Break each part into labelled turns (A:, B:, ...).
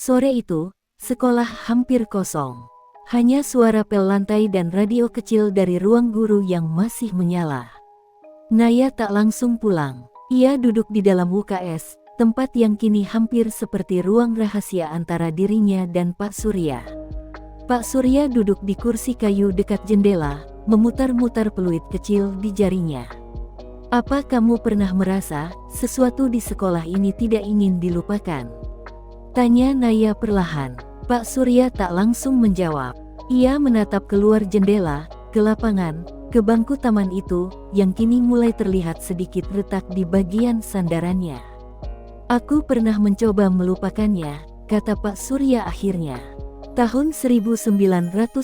A: Sore itu, sekolah hampir kosong. Hanya suara pel lantai dan radio kecil dari ruang guru yang masih menyala. Naya tak langsung pulang. Ia duduk di dalam UKS, tempat yang kini hampir seperti ruang rahasia antara dirinya dan Pak Surya. Pak Surya duduk di kursi kayu dekat jendela, memutar-mutar peluit kecil di jarinya. Apa kamu pernah merasa sesuatu di sekolah ini tidak ingin dilupakan? Tanya Naya perlahan. Pak Surya tak langsung menjawab. Ia menatap keluar jendela, ke lapangan, ke bangku taman itu, yang kini mulai terlihat sedikit retak di bagian sandarannya. Aku pernah mencoba melupakannya, kata Pak Surya akhirnya. Tahun 1998.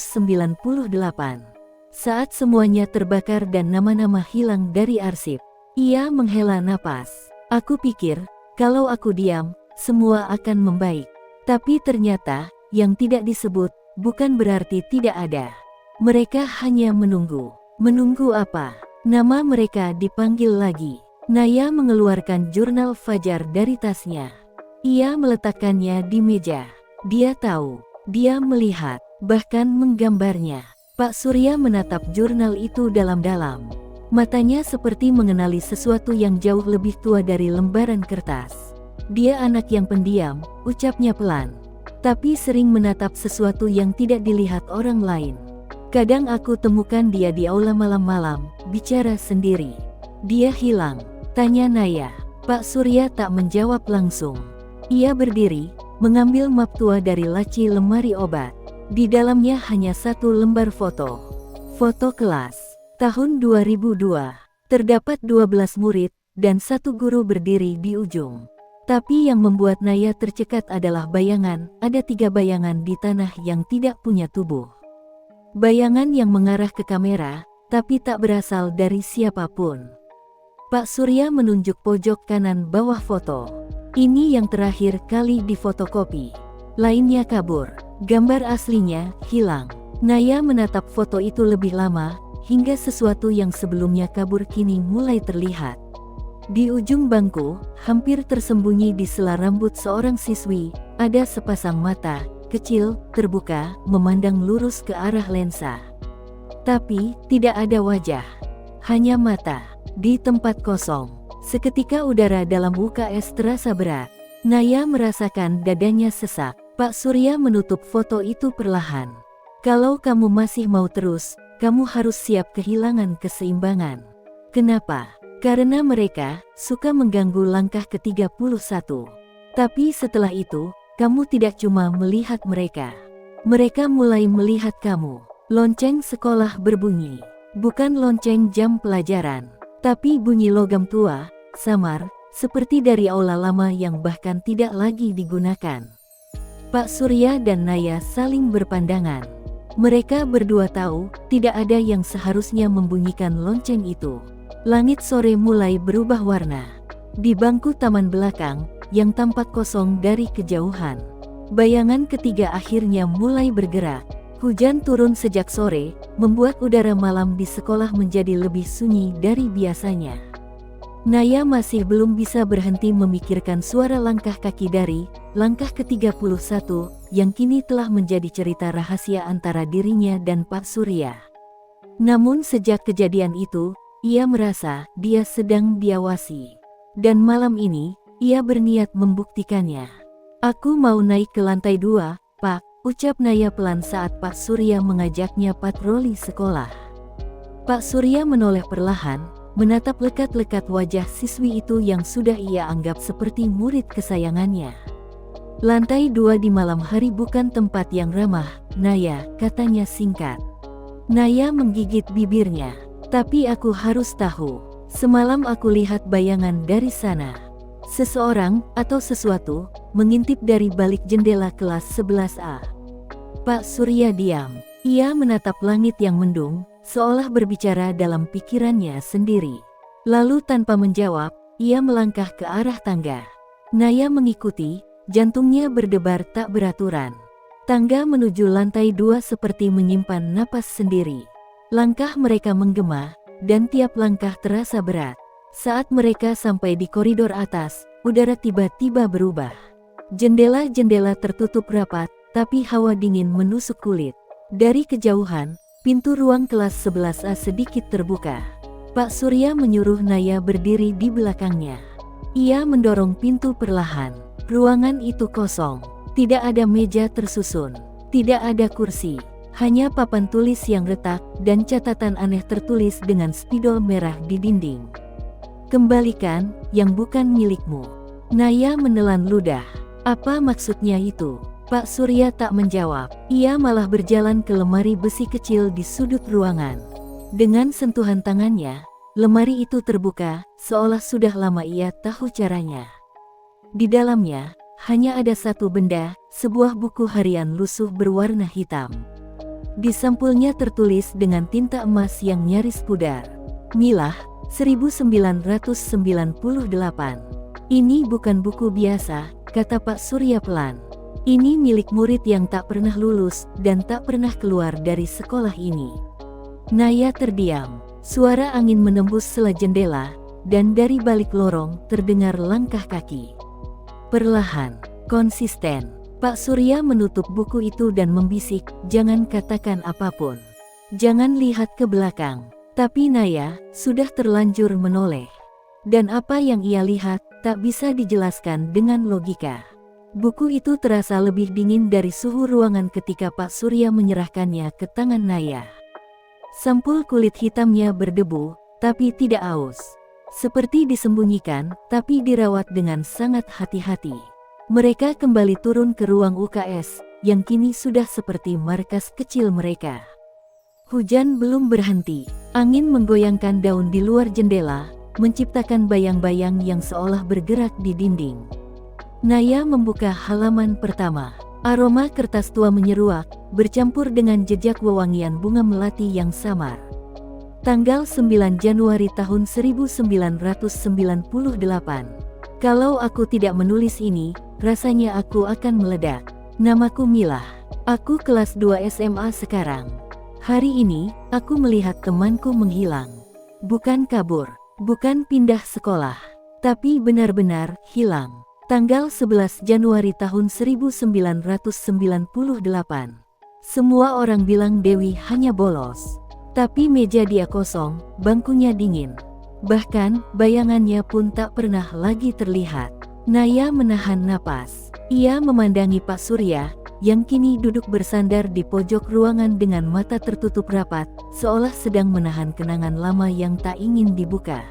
A: Saat semuanya terbakar dan nama-nama hilang dari arsip, ia menghela napas. Aku pikir, kalau aku diam, semua akan membaik. Tapi ternyata, yang tidak disebut, bukan berarti tidak ada. Mereka hanya menunggu. Menunggu apa? Nama mereka dipanggil lagi. Naya mengeluarkan jurnal Fajar dari tasnya. Ia meletakkannya di meja. Dia tahu. Dia melihat, bahkan menggambarnya. Pak Surya menatap jurnal itu dalam-dalam. Matanya seperti mengenali sesuatu yang jauh lebih tua dari lembaran kertas. Dia anak yang pendiam, ucapnya pelan. Tapi sering menatap sesuatu yang tidak dilihat orang lain. Kadang aku temukan dia di aula malam-malam, bicara sendiri. Dia hilang, tanya Naya. Pak Surya tak menjawab langsung. Ia berdiri, mengambil map tua dari laci lemari obat. Di dalamnya hanya satu lembar foto. Foto kelas. Tahun 2002. Terdapat 12 murid, dan satu guru berdiri di ujung. Tapi yang membuat Naya tercekat adalah bayangan, ada 3 bayangan di tanah yang tidak punya tubuh. Bayangan yang mengarah ke kamera, tapi tak berasal dari siapapun. Pak Surya menunjuk pojok kanan bawah foto. Ini yang terakhir kali difotokopi. Lainnya kabur. Gambar aslinya hilang. Naya menatap foto itu lebih lama, hingga sesuatu yang sebelumnya kabur kini mulai terlihat. Di ujung bangku, hampir tersembunyi di sela rambut seorang siswi, ada sepasang mata, kecil, terbuka, memandang lurus ke arah lensa. Tapi, tidak ada wajah. Hanya mata. Di tempat kosong. Seketika udara dalam UKS terasa berat. Naya merasakan dadanya sesak. Pak Surya menutup foto itu perlahan. Kalau kamu masih mau terus, kamu harus siap kehilangan keseimbangan. Kenapa? Karena mereka suka mengganggu langkah ke-31. Tapi setelah itu, kamu tidak cuma melihat mereka. Mereka mulai melihat kamu. Lonceng sekolah berbunyi. Bukan lonceng jam pelajaran, tapi bunyi logam tua, samar, seperti dari aula lama yang bahkan tidak lagi digunakan. Pak Surya dan Naya saling berpandangan. Mereka berdua tahu, tidak ada yang seharusnya membunyikan lonceng itu. Langit sore mulai berubah warna. Di bangku taman belakang, yang tampak kosong dari kejauhan, bayangan ketiga akhirnya mulai bergerak. Hujan turun sejak sore, membuat udara malam di sekolah menjadi lebih sunyi dari biasanya. Naya masih belum bisa berhenti memikirkan suara langkah kaki dari langkah ke-31, yang kini telah menjadi cerita rahasia antara dirinya dan Pak Surya. Namun sejak kejadian itu, ia merasa dia sedang diawasi. Dan malam ini, ia berniat membuktikannya. Aku mau naik ke lantai 2, Pak, ucap Naya pelan saat Pak Surya mengajaknya patroli sekolah. Pak Surya menoleh perlahan, menatap lekat-lekat wajah siswi itu yang sudah ia anggap seperti murid kesayangannya. Lantai 2 di malam hari bukan tempat yang ramah, Naya, katanya singkat. Naya menggigit bibirnya. Tapi aku harus tahu. Semalam aku lihat bayangan dari sana. Seseorang, atau sesuatu, mengintip dari balik jendela kelas 11A. Pak Surya diam. Ia menatap langit yang mendung, seolah berbicara dalam pikirannya sendiri. Lalu tanpa menjawab, ia melangkah ke arah tangga. Naya mengikuti, jantungnya berdebar tak beraturan. Tangga menuju lantai 2 seperti menyimpan napas sendiri. Langkah mereka menggema, dan tiap langkah terasa berat. Saat mereka sampai di koridor atas, udara tiba-tiba berubah. Jendela-jendela tertutup rapat, tapi hawa dingin menusuk kulit. Dari kejauhan, pintu ruang kelas 11A sedikit terbuka. Pak Surya menyuruh Naya berdiri di belakangnya. Ia mendorong pintu perlahan. Ruangan itu kosong. Tidak ada meja tersusun. Tidak ada kursi. Hanya papan tulis yang retak dan catatan aneh tertulis dengan spidol merah di dinding. Kembalikan yang bukan milikmu. Naya menelan ludah. Apa maksudnya itu? Pak Surya tak menjawab. Ia malah berjalan ke lemari besi kecil di sudut ruangan. Dengan sentuhan tangannya, lemari itu terbuka, seolah sudah lama ia tahu caranya. Di dalamnya, hanya ada satu benda, sebuah buku harian lusuh berwarna hitam. Di sampulnya tertulis dengan tinta emas yang nyaris pudar. Milah, 1998. Ini bukan buku biasa, kata Pak Surya pelan. Ini milik murid yang tak pernah lulus dan tak pernah keluar dari sekolah ini. Naya terdiam. Suara angin menembus sela jendela, dan dari balik lorong terdengar langkah kaki. Perlahan, konsisten, Pak Surya menutup buku itu dan membisik, "Jangan katakan apapun. Jangan lihat ke belakang." Tapi Naya sudah terlanjur menoleh. Dan apa yang ia lihat tak bisa dijelaskan dengan logika. Buku itu terasa lebih dingin dari suhu ruangan ketika Pak Surya menyerahkannya ke tangan Naya. Sampul kulit hitamnya berdebu, tapi tidak aus. Seperti disembunyikan, tapi dirawat dengan sangat hati-hati. Mereka kembali turun ke ruang UKS, yang kini sudah seperti markas kecil mereka. Hujan belum berhenti. Angin menggoyangkan daun di luar jendela, menciptakan bayang-bayang yang seolah bergerak di dinding. Naya membuka halaman pertama. Aroma kertas tua menyeruak, bercampur dengan jejak wewangian bunga melati yang samar. Tanggal 9 Januari tahun 1998. Kalau aku tidak menulis ini, rasanya aku akan meledak. Namaku Milah. Aku kelas 2 SMA sekarang. Hari ini, aku melihat temanku menghilang. Bukan kabur, bukan pindah sekolah, tapi benar-benar hilang. Tanggal 11 Januari tahun 1998. Semua orang bilang Dewi hanya bolos. Tapi meja dia kosong, bangkunya dingin. Bahkan, bayangannya pun tak pernah lagi terlihat. Naya menahan napas. Ia memandangi Pak Surya, yang kini duduk bersandar di pojok ruangan dengan mata tertutup rapat, seolah sedang menahan kenangan lama yang tak ingin dibuka.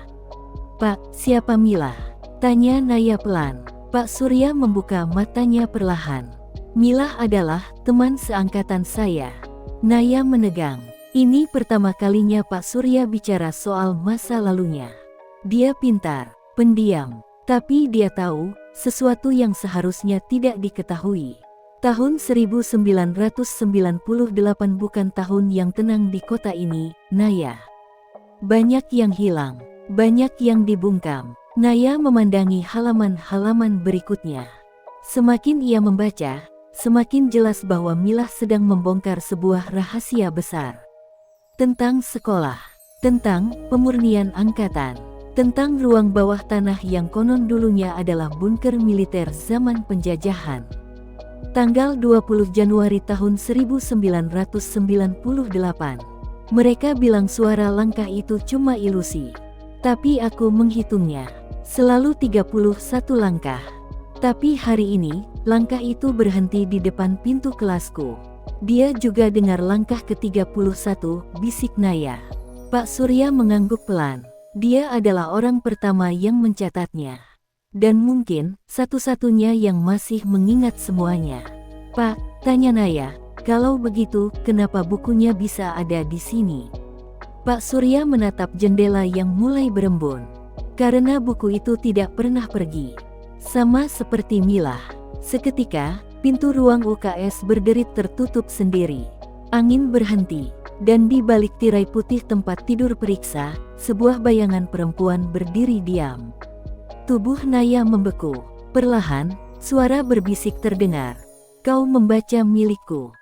A: "Pak, siapa Milah?" tanya Naya pelan. Pak Surya membuka matanya perlahan. "Milah adalah teman seangkatan saya." Naya menegang. Ini pertama kalinya Pak Surya bicara soal masa lalunya. Dia pintar, pendiam, tapi dia tahu sesuatu yang seharusnya tidak diketahui. Tahun 1998 bukan tahun yang tenang di kota ini, Naya. Banyak yang hilang, banyak yang dibungkam. Naya memandangi halaman-halaman berikutnya. Semakin ia membaca, semakin jelas bahwa Milah sedang membongkar sebuah rahasia besar. Tentang sekolah, tentang pemurnian angkatan, tentang ruang bawah tanah yang konon dulunya adalah bunker militer zaman penjajahan. Tanggal 20 Januari tahun 1998. Mereka bilang suara langkah itu cuma ilusi. Tapi aku menghitungnya. Selalu 31 langkah. Tapi hari ini, langkah itu berhenti di depan pintu kelasku. Dia juga dengar langkah ke-31, bisik Naya. Pak Surya mengangguk pelan. Dia adalah orang pertama yang mencatatnya. Dan mungkin, satu-satunya yang masih mengingat semuanya. "Pak," tanya Naya, "kalau begitu, kenapa bukunya bisa ada di sini?" Pak Surya menatap jendela yang mulai berembun. Karena buku itu tidak pernah pergi. Sama seperti Milah. Seketika, pintu ruang UKS berderit tertutup sendiri. Angin berhenti, dan di balik tirai putih tempat tidur periksa, sebuah bayangan perempuan berdiri diam. Tubuh Naya membeku. Perlahan, suara berbisik terdengar. "Kau membaca milikku."